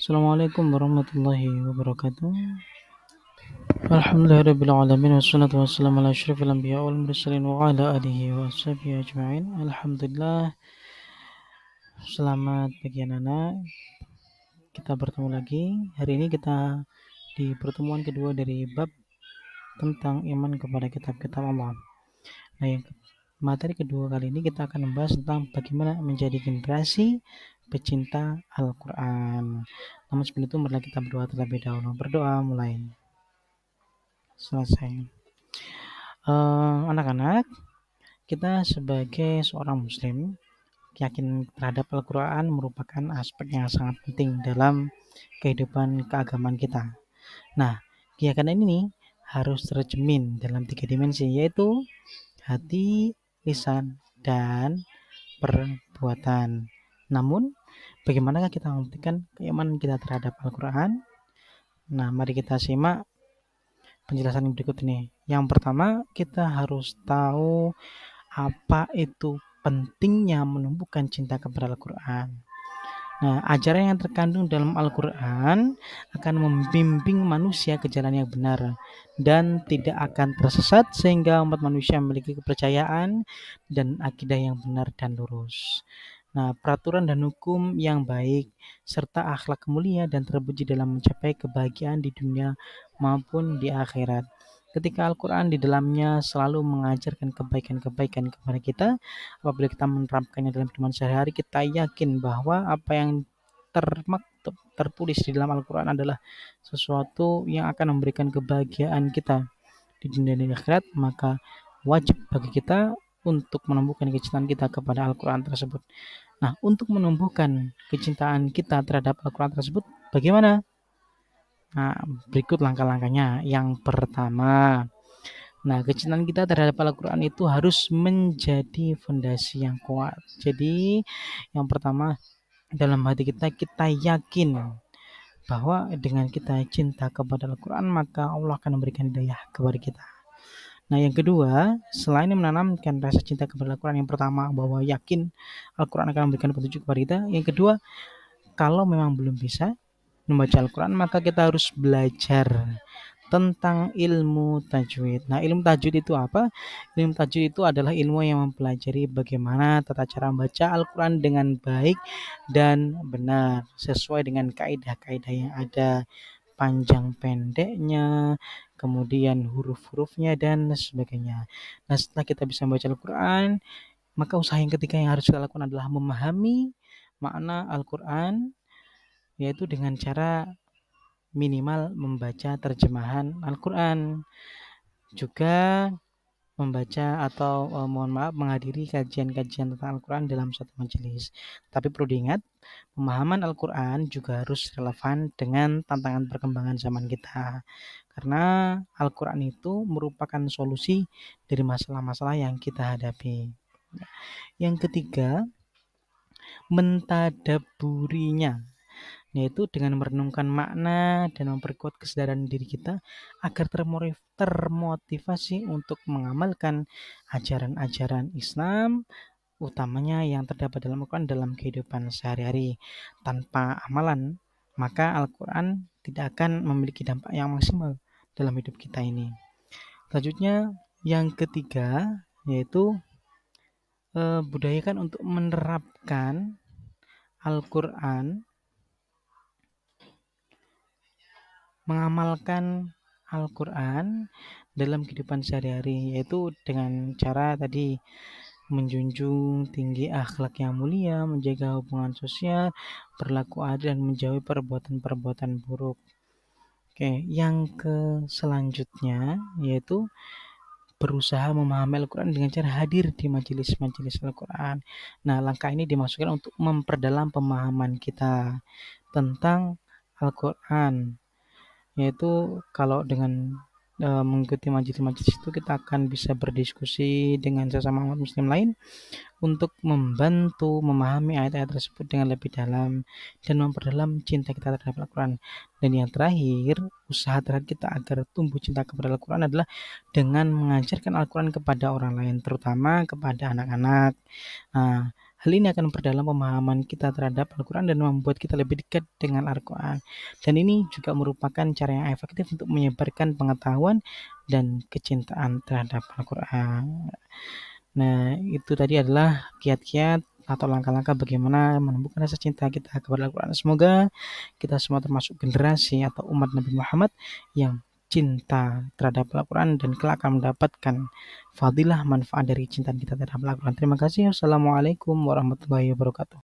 Assalamualaikum warahmatullahi wabarakatuh. Alhamdulillahirabbil alamin wassalatu wassalamu ala asyrofil anbiya wal mursalin wa ala alihi wa sahbihi ajma'in. Alhamdulillah, selamat pagi anak-anak. Kita bertemu lagi. Hari ini kita di pertemuan kedua dari bab tentang iman kepada kitab-kitab Allah. Nah, yang materi kedua kali ini kita akan membahas tentang bagaimana menjadi generasi pecinta Al-Quran. Namun sebelum itu marilah kita berdoa terlebih dahulu. Berdoa mulai. Selesai. Anak-anak, kita sebagai seorang muslim yakin terhadap Al-Quran merupakan aspek yang sangat penting dalam kehidupan keagamaan kita. Nah, keyakinan ini harus tercermin dalam 3 dimensi, yaitu hati, lisan, dan perbuatan. Namun, bagaimanakah kita membuktikan keimanan kita terhadap Al-Quran? Nah, mari kita simak penjelasan berikut ini. Yang pertama, kita harus tahu apa itu pentingnya menumbuhkan cinta kepada Al-Quran. Nah, ajaran yang terkandung dalam Al-Quran akan membimbing manusia ke jalan yang benar dan tidak akan tersesat sehingga umat manusia memiliki kepercayaan dan akidah yang benar dan lurus. Nah, peraturan dan hukum yang baik serta akhlak mulia dan terpuji dalam mencapai kebahagiaan di dunia maupun di akhirat. Ketika Al-Quran di dalamnya selalu mengajarkan kebaikan-kebaikan kepada kita, apabila kita menerapkannya dalam kehidupan sehari-hari, kita yakin bahwa apa yang termaktub, tertulis di dalam Al-Quran adalah sesuatu yang akan memberikan kebahagiaan kita di dunia dan akhirat, maka wajib bagi kita untuk menumbuhkan kecintaan kita kepada Al-Quran tersebut. Nah, untuk menumbuhkan kecintaan kita terhadap Al-Quran tersebut, bagaimana? Nah, berikut langkah-langkahnya. Yang pertama, nah, kecintaan kita terhadap Al-Quran itu harus menjadi fondasi yang kuat. Jadi, yang pertama, dalam hati kita, kita yakin bahwa dengan kita cinta kepada Al-Quran, maka Allah akan memberikan hidayah kepada kita. Nah, yang kedua, selain menanamkan rasa cinta kepada Al-Quran, yang pertama, bahwa yakin Al-Quran akan memberikan petunjuk kepada kita. Yang kedua, kalau memang belum bisa membaca Al-Quran, maka kita harus belajar tentang ilmu tajwid. Nah, ilmu tajwid itu apa? Ilmu tajwid itu adalah ilmu yang mempelajari bagaimana tata cara membaca Al-Quran dengan baik dan benar, sesuai dengan kaidah-kaidah yang ada, panjang pendeknya, kemudian huruf-hurufnya, dan sebagainya. Nah, setelah kita bisa membaca Al-Quran, maka usaha yang ketiga yang harus kita lakukan adalah memahami makna Al-Quran, yaitu dengan cara minimal membaca terjemahan Al-Quran, juga membaca atau menghadiri kajian-kajian tentang Al-Quran dalam satu majelis. Tapi perlu diingat, pemahaman Al-Quran juga harus relevan dengan tantangan perkembangan zaman kita. Karena Al-Quran itu merupakan solusi dari masalah-masalah yang kita hadapi. Yang ketiga, mentadaburinya, yaitu dengan merenungkan makna dan memperkuat kesadaran diri kita agar termotivasi untuk mengamalkan ajaran-ajaran Islam, utamanya yang terdapat dalam Al-Quran dalam kehidupan sehari-hari. Tanpa amalan, maka Al-Quran tidak akan memiliki dampak yang maksimal dalam hidup kita ini. Selanjutnya, yang ketiga, yaitu budayakan untuk menerapkan Al-Quran, mengamalkan Al-Quran dalam kehidupan sehari-hari, yaitu dengan cara tadi menjunjung tinggi akhlak yang mulia, menjaga hubungan sosial, berlaku adil, dan menjauhi perbuatan-perbuatan buruk. Oke, yang selanjutnya yaitu berusaha memahami Al-Quran dengan cara hadir di majelis-majelis Al-Quran. Nah, langkah ini dimaksudkan untuk memperdalam pemahaman kita tentang Al-Quran, yaitu kalau dengan mengikuti majelis-majelis itu kita akan bisa berdiskusi dengan sesama umat muslim lain untuk membantu memahami ayat-ayat tersebut dengan lebih dalam dan memperdalam cinta kita terhadap Al-Quran. Dan yang terakhir, usaha terhadap kita agar tumbuh cinta kepada Al-Quran adalah dengan mengajarkan Al-Quran kepada orang lain, terutama kepada anak-anak. Nah, Hal ini akan memperdalam pemahaman kita terhadap Al-Quran dan membuat kita lebih dekat dengan Al-Quran. Dan ini juga merupakan cara yang efektif untuk menyebarkan pengetahuan dan kecintaan terhadap Al-Quran. Nah, itu tadi adalah kiat-kiat atau langkah-langkah bagaimana menumbuhkan rasa cinta kita kepada Al-Quran. Semoga kita semua termasuk generasi atau umat Nabi Muhammad yang cinta terhadap Al-Quran dan kelak akan mendapatkan fadilah manfaat dari cinta kita terhadap Al-Quran. Terima kasih. Wassalamualaikum warahmatullahi wabarakatuh.